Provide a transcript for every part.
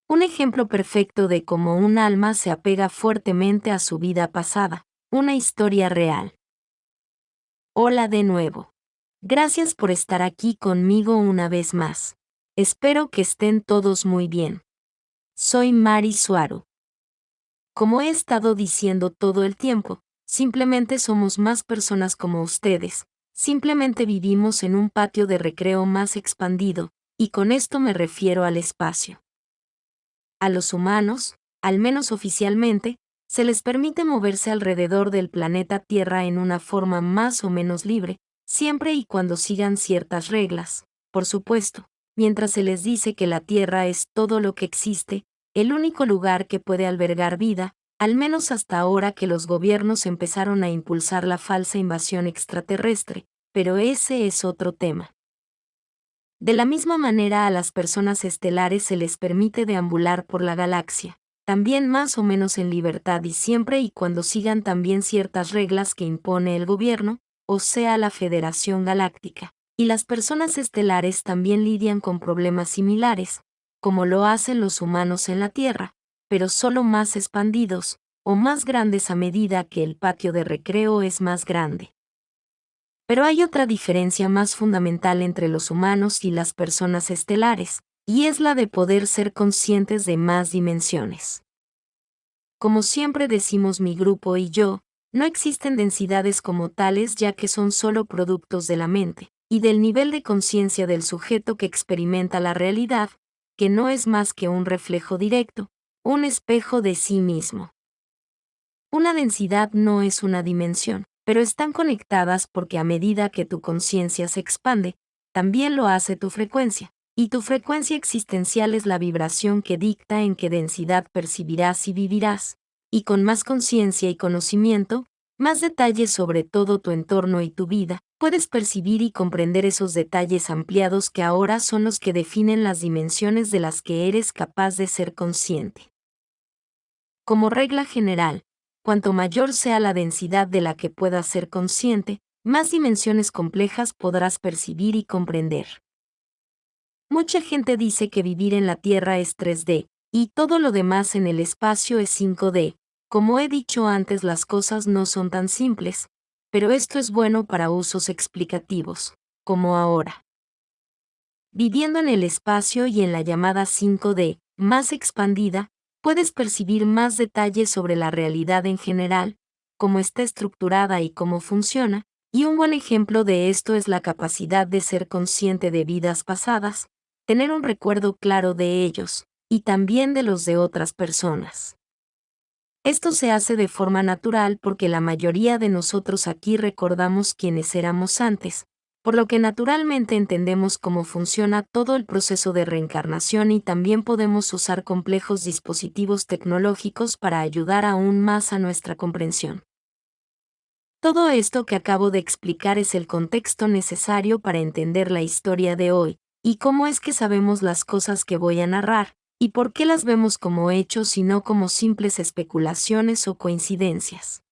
Un ejemplo perfecto de cómo un alma se apega fuertemente a su vida pasada, una historia real. Hola de nuevo. Gracias por estar aquí conmigo una vez más. Espero que estén todos muy bien. Soy Mari Suaro. Como he estado diciendo todo el tiempo, simplemente somos más personas como ustedes, simplemente vivimos en un patio de recreo más expandido, y con esto me refiero al espacio. A los humanos, al menos oficialmente, se les permite moverse alrededor del planeta Tierra en una forma más o menos libre, siempre y cuando sigan ciertas reglas, por supuesto, mientras se les dice que la Tierra es todo lo que existe, el único lugar que puede albergar vida, al menos hasta ahora que los gobiernos empezaron a impulsar la falsa invasión extraterrestre, pero ese es otro tema. De la misma manera a las personas estelares se les permite deambular por la galaxia, también más o menos en libertad y siempre y cuando sigan también ciertas reglas que impone el gobierno, o sea la Federación Galáctica. Y las personas estelares también lidian con problemas similares, como lo hacen los humanos en la Tierra, pero solo más expandidos, o más grandes a medida que el patio de recreo es más grande. Pero hay otra diferencia más fundamental entre los humanos y las personas estelares, y es la de poder ser conscientes de más dimensiones. Como siempre decimos mi grupo y yo, no existen densidades como tales ya que son solo productos de la mente, y del nivel de conciencia del sujeto que experimenta la realidad, que no es más que un reflejo directo, un espejo de sí mismo. Una densidad no es una dimensión, pero están conectadas porque a medida que tu conciencia se expande, también lo hace tu frecuencia, y tu frecuencia existencial es la vibración que dicta en qué densidad percibirás y vivirás, y con más conciencia y conocimiento, más detalles sobre todo tu entorno y tu vida, puedes percibir y comprender esos detalles ampliados que ahora son los que definen las dimensiones de las que eres capaz de ser consciente. Como regla general, cuanto mayor sea la densidad de la que puedas ser consciente, más dimensiones complejas podrás percibir y comprender. Mucha gente dice que vivir en la Tierra es 3D, y todo lo demás en el espacio es 5D. Como he dicho antes, las cosas no son tan simples, pero esto es bueno para usos explicativos, como ahora. Viviendo en el espacio y en la llamada 5D, más expandida, puedes percibir más detalles sobre la realidad en general, cómo está estructurada y cómo funciona, y un buen ejemplo de esto es la capacidad de ser consciente de vidas pasadas, tener un recuerdo claro de ellos, y también de los de otras personas. Esto se hace de forma natural porque la mayoría de nosotros aquí recordamos quiénes éramos antes, por lo que naturalmente entendemos cómo funciona todo el proceso de reencarnación y también podemos usar complejos dispositivos tecnológicos para ayudar aún más a nuestra comprensión. Todo esto que acabo de explicar es el contexto necesario para entender la historia de hoy, y cómo es que sabemos las cosas que voy a narrar, y por qué las vemos como hechos y no como simples especulaciones o coincidencias.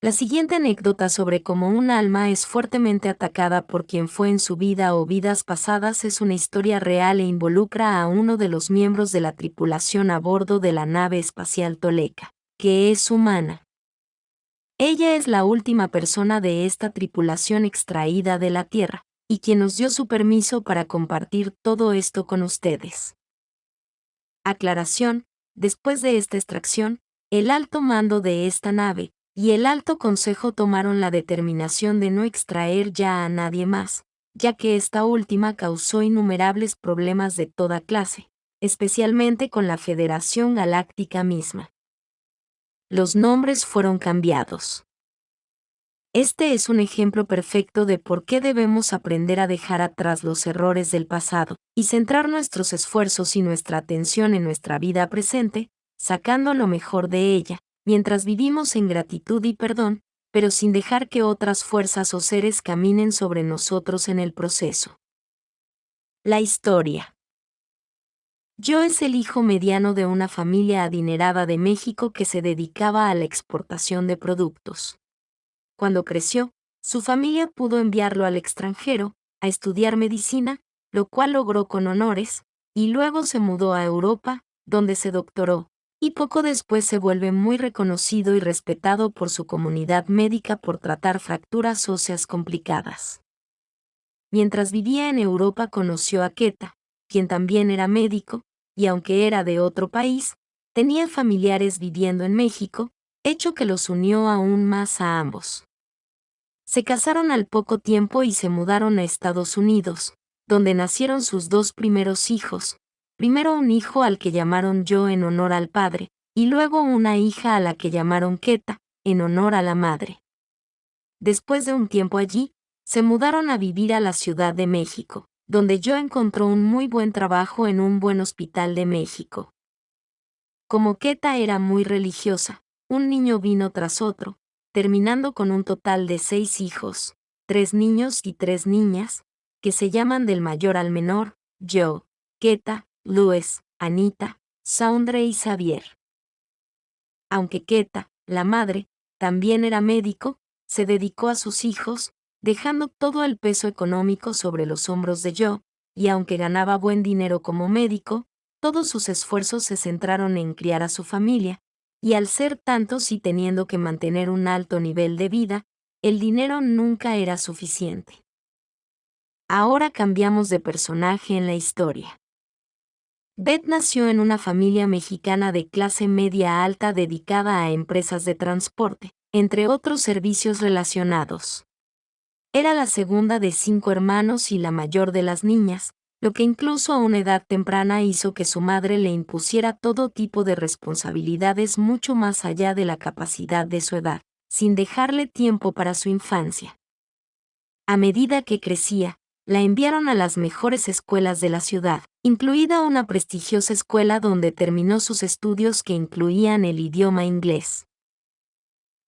La siguiente anécdota sobre cómo un alma es fuertemente atacada por quien fue en su vida o vidas pasadas es una historia real e involucra a uno de los miembros de la tripulación a bordo de la nave espacial Toleka, que es humana. Ella es la última persona de esta tripulación extraída de la Tierra, y quien nos dio su permiso para compartir todo esto con ustedes. Aclaración: después de esta extracción, el alto mando de esta nave y el Alto Consejo tomaron la determinación de no extraer ya a nadie más, ya que esta última causó innumerables problemas de toda clase, especialmente con la Federación Galáctica misma. Los nombres fueron cambiados. Este es un ejemplo perfecto de por qué debemos aprender a dejar atrás los errores del pasado y centrar nuestros esfuerzos y nuestra atención en nuestra vida presente, sacando lo mejor de ella, mientras vivimos en gratitud y perdón, pero sin dejar que otras fuerzas o seres caminen sobre nosotros en el proceso. La historia. Yo es el hijo mediano de una familia adinerada de México que se dedicaba a la exportación de productos. Cuando creció, su familia pudo enviarlo al extranjero, a estudiar medicina, lo cual logró con honores, y luego se mudó a Europa, donde se doctoró, y poco después se vuelve muy reconocido y respetado por su comunidad médica por tratar fracturas óseas complicadas. Mientras vivía en Europa conoció a Queta, quien también era médico, y aunque era de otro país, tenía familiares viviendo en México, hecho que los unió aún más a ambos. Se casaron al poco tiempo y se mudaron a Estados Unidos, donde nacieron sus dos primeros hijos, primero un hijo al que llamaron Joe en honor al padre, y luego una hija a la que llamaron Queta, en honor a la madre. Después de un tiempo allí, se mudaron a vivir a la Ciudad de México, donde Joe encontró un muy buen trabajo en un buen hospital de México. Como Queta era muy religiosa, un niño vino tras otro, terminando con un total de 6 hijos, 3 niños y 3 niñas, que se llaman del mayor al menor, Joe, Queta, Luis, Anita, Saundre y Xavier. Aunque Queta, la madre, también era médico, se dedicó a sus hijos, dejando todo el peso económico sobre los hombros de Joe, y aunque ganaba buen dinero como médico, todos sus esfuerzos se centraron en criar a su familia, y al ser tantos y teniendo que mantener un alto nivel de vida, el dinero nunca era suficiente. Ahora cambiamos de personaje en la historia. Beth nació en una familia mexicana de clase media alta dedicada a empresas de transporte, entre otros servicios relacionados. Era la segunda de 5 hermanos y la mayor de las niñas, lo que incluso a una edad temprana hizo que su madre le impusiera todo tipo de responsabilidades mucho más allá de la capacidad de su edad, sin dejarle tiempo para su infancia. A medida que crecía, la enviaron a las mejores escuelas de la ciudad, incluida una prestigiosa escuela donde terminó sus estudios que incluían el idioma inglés.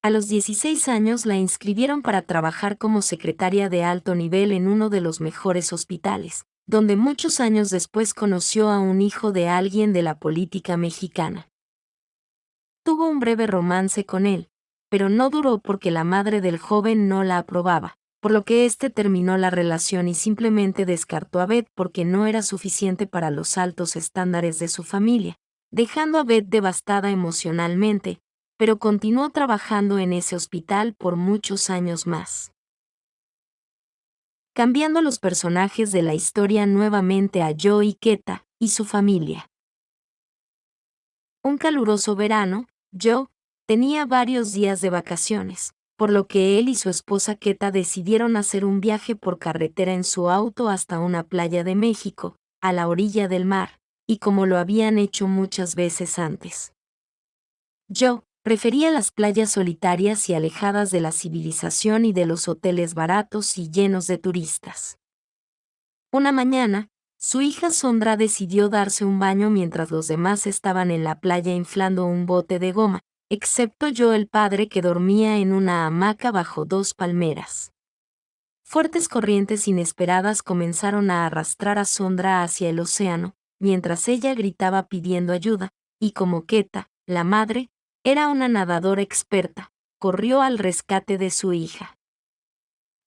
A los 16 años la inscribieron para trabajar como secretaria de alto nivel en uno de los mejores hospitales, donde muchos años después conoció a un hijo de alguien de la política mexicana. Tuvo un breve romance con él, pero no duró porque la madre del joven no la aprobaba, por lo que éste terminó la relación y simplemente descartó a Beth porque no era suficiente para los altos estándares de su familia, dejando a Beth devastada emocionalmente, pero continuó trabajando en ese hospital por muchos años más. Cambiando los personajes de la historia nuevamente a Joe y Queta, y su familia. Un caluroso verano, Joe tenía varios días de vacaciones, por lo que él y su esposa Queta decidieron hacer un viaje por carretera en su auto hasta una playa de México, a la orilla del mar, y como lo habían hecho muchas veces antes. Joe prefería las playas solitarias y alejadas de la civilización y de los hoteles baratos y llenos de turistas. Una mañana, su hija Sondra decidió darse un baño mientras los demás estaban en la playa inflando un bote de goma, excepto yo el padre que dormía en una hamaca bajo 2 palmeras. Fuertes corrientes inesperadas comenzaron a arrastrar a Sondra hacia el océano, mientras ella gritaba pidiendo ayuda, y como Queta, la madre, era una nadadora experta, corrió al rescate de su hija.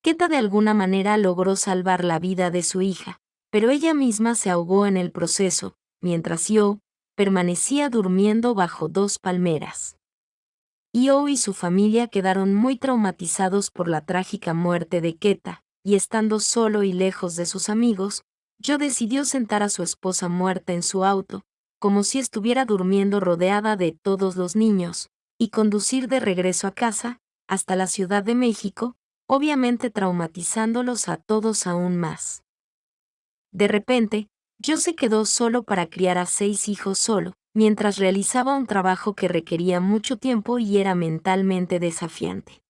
Queta de alguna manera logró salvar la vida de su hija, pero ella misma se ahogó en el proceso, mientras Joe permanecía durmiendo bajo 2 palmeras. Joe y su familia quedaron muy traumatizados por la trágica muerte de Queta, y estando solo y lejos de sus amigos, Joe decidió sentar a su esposa muerta en su auto, como si estuviera durmiendo rodeada de todos los niños, y conducir de regreso a casa, hasta la Ciudad de México, obviamente traumatizándolos a todos aún más. De repente, Joe se quedó solo para criar a 6 hijos solo, mientras realizaba un trabajo que requería mucho tiempo y era mentalmente desafiante.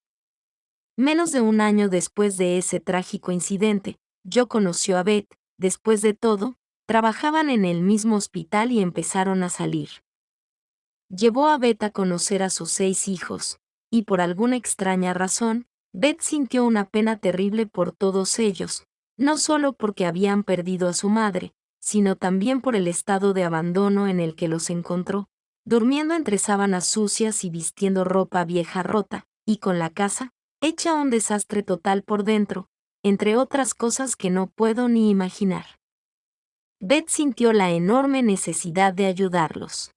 Menos de un año después de ese trágico incidente, Joe conoció a Beth. Después de todo, trabajaban en el mismo hospital y empezaron a salir. Llevó a Beth a conocer a sus 6 hijos, y por alguna extraña razón, Beth sintió una pena terrible por todos ellos, no solo porque habían perdido a su madre, sino también por el estado de abandono en el que los encontró, durmiendo entre sábanas sucias y vistiendo ropa vieja rota, y con la casa hecha un desastre total por dentro, entre otras cosas que no puedo ni imaginar. Beth sintió la enorme necesidad de ayudarlos.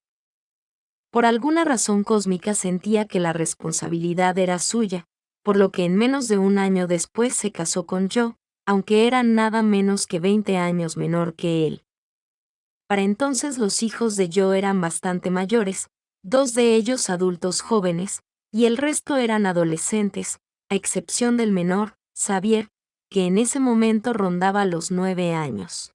Por alguna razón cósmica sentía que la responsabilidad era suya, por lo que en menos de un año después se casó con Joe, aunque era nada menos que 20 años menor que él. Para entonces los hijos de Joe eran bastante mayores, 2 de ellos adultos jóvenes, y el resto eran adolescentes, a excepción del menor, Xavier, que en ese momento rondaba los 9 años.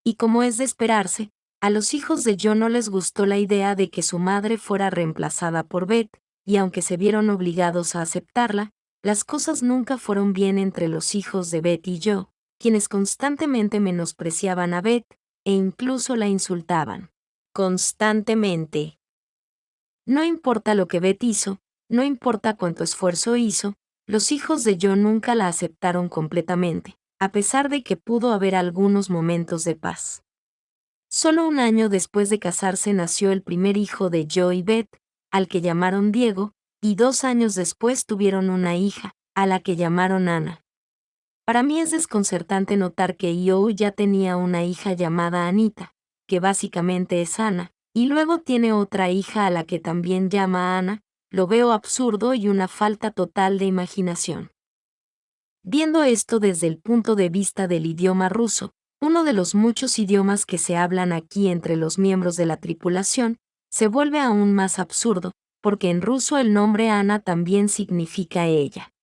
Y como es de esperarse, a los hijos de Joe no les gustó la idea de que su madre fuera reemplazada por Beth, y aunque se vieron obligados a aceptarla, las cosas nunca fueron bien entre los hijos de Beth y Joe, quienes constantemente menospreciaban a Beth, e incluso la insultaban. Constantemente. No importa lo que Beth hizo, no importa cuánto esfuerzo hizo, los hijos de Joe nunca la aceptaron completamente, a pesar de que pudo haber algunos momentos de paz. Solo un año después de casarse nació el primer hijo de Joe y Beth, al que llamaron Diego, y 2 años después tuvieron una hija, a la que llamaron Ana. Para mí es desconcertante notar que Joe ya tenía una hija llamada Anita, que básicamente es Ana, y luego tiene otra hija a la que también llama Ana. Lo veo absurdo y una falta total de imaginación. Viendo esto desde el punto de vista del idioma ruso, uno de los muchos idiomas que se hablan aquí entre los miembros de la tripulación, se vuelve aún más absurdo, porque en ruso el nombre Ana también significa ella.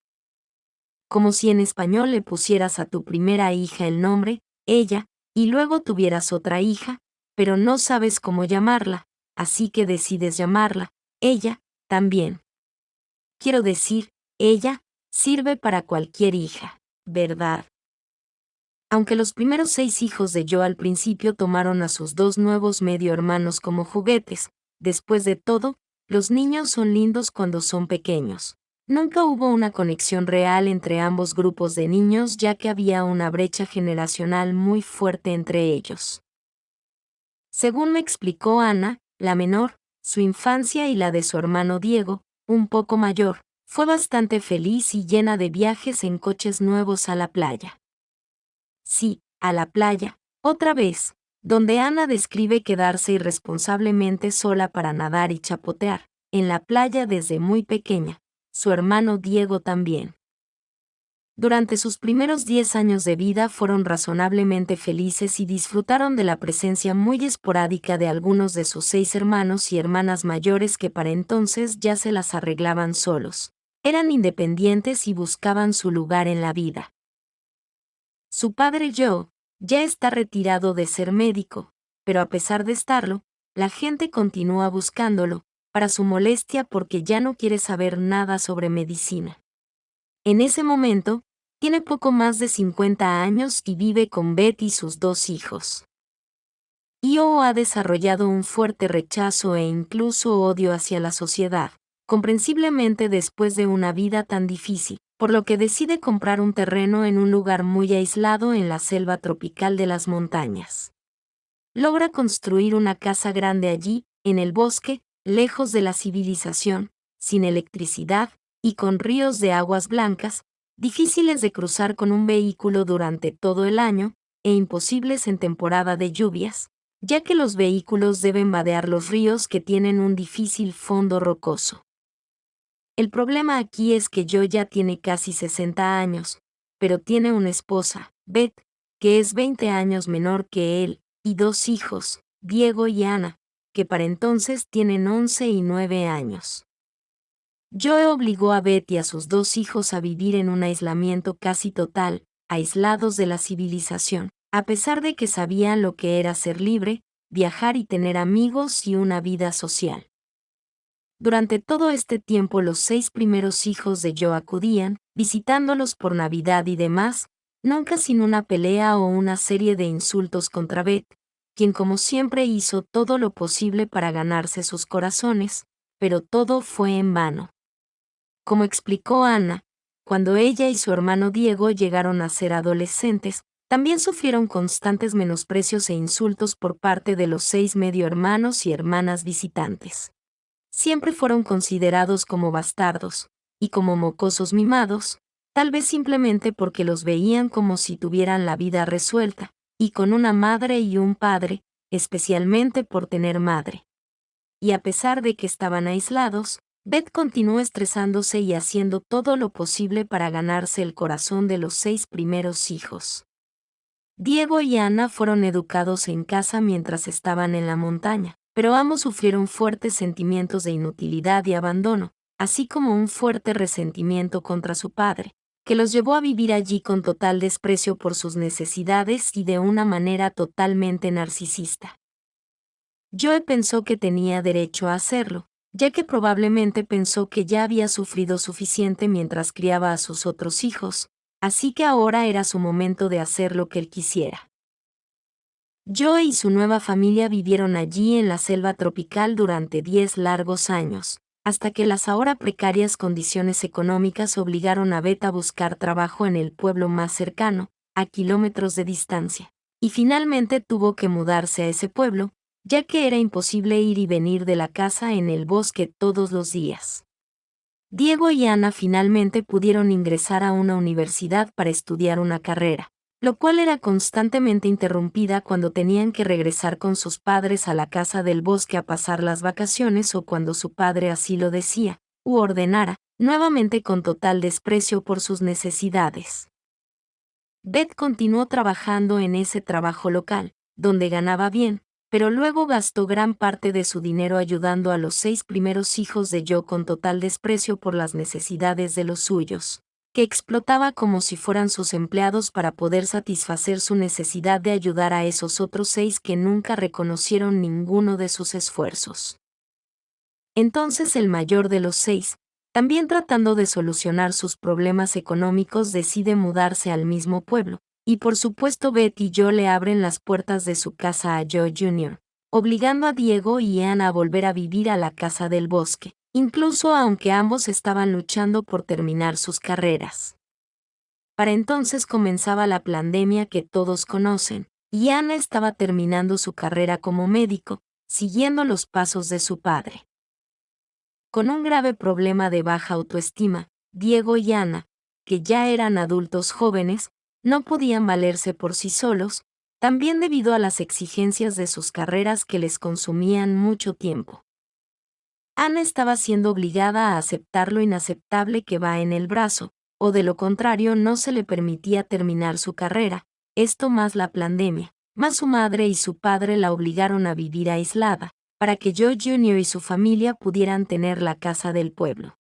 Como si en español le pusieras a tu primera hija el nombre, ella, y luego tuvieras otra hija, pero no sabes cómo llamarla, así que decides llamarla, ella, también. Quiero decir, ella, sirve para cualquier hija, ¿verdad? Aunque los primeros 6 hijos de Joe al principio tomaron a sus 2 nuevos medio hermanos como juguetes, después de todo, los niños son lindos cuando son pequeños. Nunca hubo una conexión real entre ambos grupos de niños ya que había una brecha generacional muy fuerte entre ellos. Según me explicó Ana, la menor, su infancia y la de su hermano Diego, un poco mayor, fue bastante feliz y llena de viajes en coches nuevos a la playa. Sí, a la playa, otra vez, donde Ana describe quedarse irresponsablemente sola para nadar y chapotear, en la playa desde muy pequeña, su hermano Diego también. Durante sus primeros 10 años de vida fueron razonablemente felices y disfrutaron de la presencia muy esporádica de algunos de sus 6 hermanos y hermanas mayores que para entonces ya se las arreglaban solos. Eran independientes y buscaban su lugar en la vida. Su padre Joe ya está retirado de ser médico, pero a pesar de estarlo, la gente continúa buscándolo, para su molestia porque ya no quiere saber nada sobre medicina. En ese momento, tiene poco más de 50 años y vive con Beth y sus 2 hijos. Joe ha desarrollado un fuerte rechazo e incluso odio hacia la sociedad, comprensiblemente después de una vida tan difícil, por lo que decide comprar un terreno en un lugar muy aislado en la selva tropical de las montañas. Logra construir una casa grande allí, en el bosque, lejos de la civilización, sin electricidad, y con ríos de aguas blancas, difíciles de cruzar con un vehículo durante todo el año, e imposibles en temporada de lluvias, ya que los vehículos deben vadear los ríos que tienen un difícil fondo rocoso. El problema aquí es que Joe ya tiene casi 60 años, pero tiene una esposa, Beth, que es 20 años menor que él, y 2 hijos, Diego y Ana, que para entonces tienen 11 y 9 años. Joe obligó a Beth y a sus 2 hijos a vivir en un aislamiento casi total, aislados de la civilización, a pesar de que sabían lo que era ser libre, viajar y tener amigos y una vida social. Durante todo este tiempo los 6 primeros hijos de Joe acudían, visitándolos por Navidad y demás, nunca sin una pelea o una serie de insultos contra Beth, quien como siempre hizo todo lo posible para ganarse sus corazones, pero todo fue en vano. Como explicó Ana, cuando ella y su hermano Diego llegaron a ser adolescentes, también sufrieron constantes menosprecios e insultos por parte de los 6 medio hermanos y hermanas visitantes. Siempre fueron considerados como bastardos, y como mocosos mimados, tal vez simplemente porque los veían como si tuvieran la vida resuelta, y con una madre y un padre, especialmente por tener madre. Y a pesar de que estaban aislados, Beth continuó estresándose y haciendo todo lo posible para ganarse el corazón de los 6 primeros hijos. Diego y Ana fueron educados en casa mientras estaban en la montaña, pero ambos sufrieron fuertes sentimientos de inutilidad y abandono, así como un fuerte resentimiento contra su padre, que los llevó a vivir allí con total desprecio por sus necesidades y de una manera totalmente narcisista. Joe pensó que tenía derecho a hacerlo, ya que probablemente pensó que ya había sufrido suficiente mientras criaba a sus otros hijos, así que ahora era su momento de hacer lo que él quisiera. Joe y su nueva familia vivieron allí en la selva tropical durante 10 largos años, hasta que las ahora precarias condiciones económicas obligaron a Beth a buscar trabajo en el pueblo más cercano, a kilómetros de distancia, y finalmente tuvo que mudarse a ese pueblo, ya que era imposible ir y venir de la casa en el bosque todos los días. Diego y Ana finalmente pudieron ingresar a una universidad para estudiar una carrera, lo cual era constantemente interrumpida cuando tenían que regresar con sus padres a la casa del bosque a pasar las vacaciones o cuando su padre así lo decía, u ordenara, nuevamente con total desprecio por sus necesidades. Beth continuó trabajando en ese trabajo local, donde ganaba bien, pero luego gastó gran parte de su dinero ayudando a los 6 primeros hijos de Joe con total desprecio por las necesidades de los suyos, que explotaba como si fueran sus empleados para poder satisfacer su necesidad de ayudar a esos otros 6 que nunca reconocieron ninguno de sus esfuerzos. Entonces el mayor de los 6, también tratando de solucionar sus problemas económicos, decide mudarse al mismo pueblo. Y por supuesto Beth y Joe le abren las puertas de su casa a Joe Jr., obligando a Diego y Ana a volver a vivir a la casa del bosque, incluso aunque ambos estaban luchando por terminar sus carreras. Para entonces comenzaba la pandemia que todos conocen, y Ana estaba terminando su carrera como médico, siguiendo los pasos de su padre. Con un grave problema de baja autoestima, Diego y Ana, que ya eran adultos jóvenes, no podían valerse por sí solos, también debido a las exigencias de sus carreras que les consumían mucho tiempo. Ana estaba siendo obligada a aceptar lo inaceptable que va en el brazo, o de lo contrario no se le permitía terminar su carrera, esto más la pandemia, más su madre y su padre la obligaron a vivir aislada, para que Joe Jr. y su familia pudieran tener la casa del pueblo.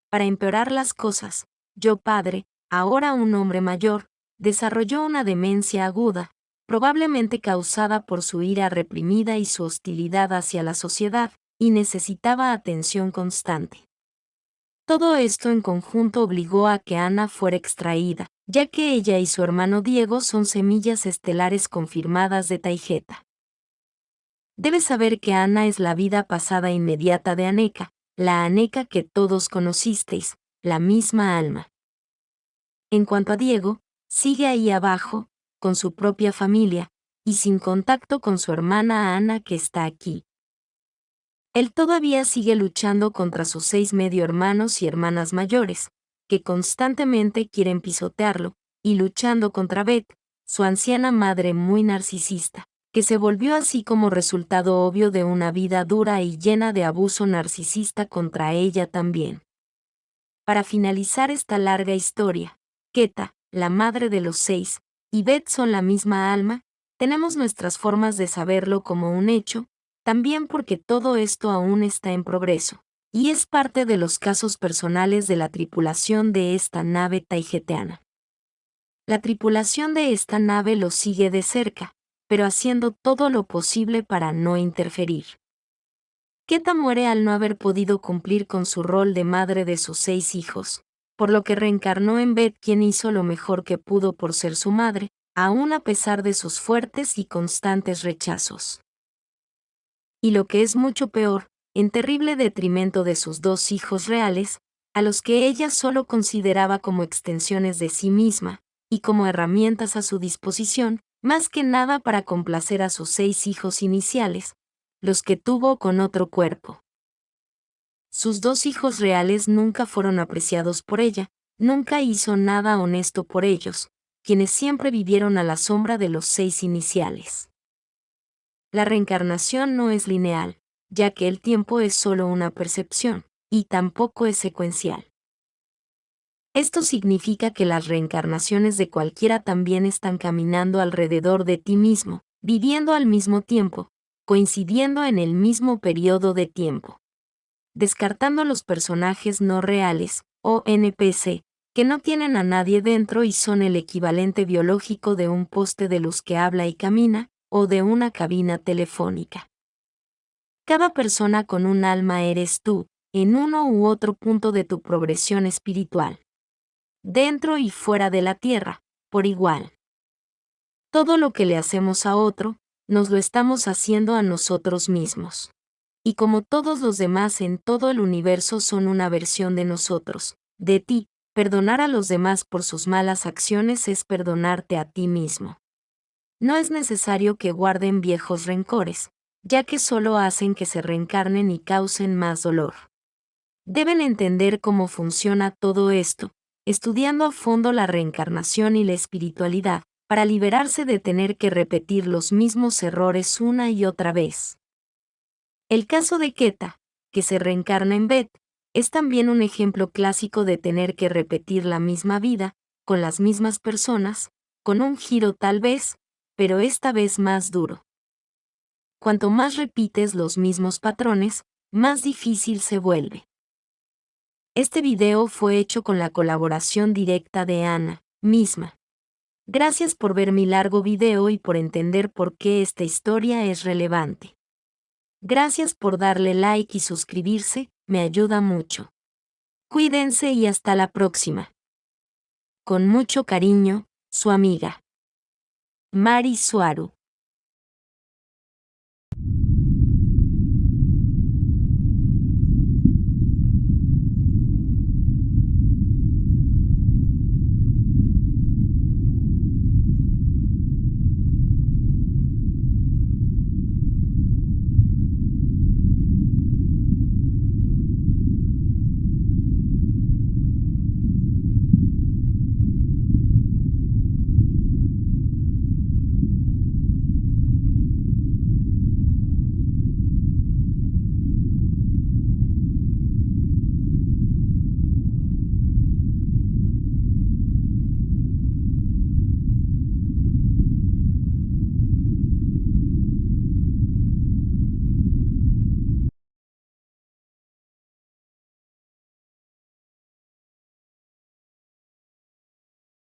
Para empeorar las cosas, Joe padre, ahora un hombre mayor, desarrolló una demencia aguda, probablemente causada por su ira reprimida y su hostilidad hacia la sociedad, y necesitaba atención constante. Todo esto en conjunto obligó a que Ana fuera extraída, ya que ella y su hermano Diego son semillas estelares confirmadas de Taygeta. Debes saber que Ana es la vida pasada inmediata de Aneca, la Aneca que todos conocisteis, la misma alma. En cuanto a Diego, sigue ahí abajo, con su propia familia, y sin contacto con su hermana Ana que está aquí. Él todavía sigue luchando contra sus 6 medio hermanos y hermanas mayores, que constantemente quieren pisotearlo, y luchando contra Beth, su anciana madre muy narcisista, que se volvió así como resultado obvio de una vida dura y llena de abuso narcisista contra ella también. Para finalizar esta larga historia, Queta, la madre de los 6, y Beth son la misma alma, tenemos nuestras formas de saberlo como un hecho, también porque todo esto aún está en progreso, y es parte de los casos personales de la tripulación de esta nave taigeteana. La tripulación de esta nave lo sigue de cerca, pero haciendo todo lo posible para no interferir. Queta muere al no haber podido cumplir con su rol de madre de sus 6 hijos, por lo que reencarnó en Beth, quien hizo lo mejor que pudo por ser su madre, aun a pesar de sus fuertes y constantes rechazos. Y lo que es mucho peor, en terrible detrimento de sus 2 hijos reales, a los que ella solo consideraba como extensiones de sí misma, y como herramientas a su disposición, más que nada para complacer a sus 6 hijos iniciales, los que tuvo con otro cuerpo. Sus 2 hijos reales nunca fueron apreciados por ella, nunca hizo nada honesto por ellos, quienes siempre vivieron a la sombra de los 6 iniciales. La reencarnación no es lineal, ya que el tiempo es solo una percepción, y tampoco es secuencial. Esto significa que las reencarnaciones de cualquiera también están caminando alrededor de ti mismo, viviendo al mismo tiempo, coincidiendo en el mismo periodo de tiempo. Descartando los personajes no reales, o NPC, que no tienen a nadie dentro y son el equivalente biológico de un poste de luz que habla y camina, o de una cabina telefónica. Cada persona con un alma eres tú, en uno u otro punto de tu progresión espiritual. Dentro y fuera de la tierra, por igual. Todo lo que le hacemos a otro, nos lo estamos haciendo a nosotros mismos. Y como todos los demás en todo el universo son una versión de nosotros, de ti, perdonar a los demás por sus malas acciones es perdonarte a ti mismo. No es necesario que guarden viejos rencores, ya que solo hacen que se reencarnen y causen más dolor. Deben entender cómo funciona todo esto, estudiando a fondo la reencarnación y la espiritualidad, para liberarse de tener que repetir los mismos errores una y otra vez. El caso de Keta, que se reencarna en Beth, es también un ejemplo clásico de tener que repetir la misma vida, con las mismas personas, con un giro tal vez, pero esta vez más duro. Cuanto más repites los mismos patrones, más difícil se vuelve. Este video fue hecho con la colaboración directa de Ana, misma. Gracias por ver mi largo video y por entender por qué esta historia es relevante. Gracias por darle like y suscribirse, me ayuda mucho. Cuídense y hasta la próxima. Con mucho cariño, su amiga Mari Suaru.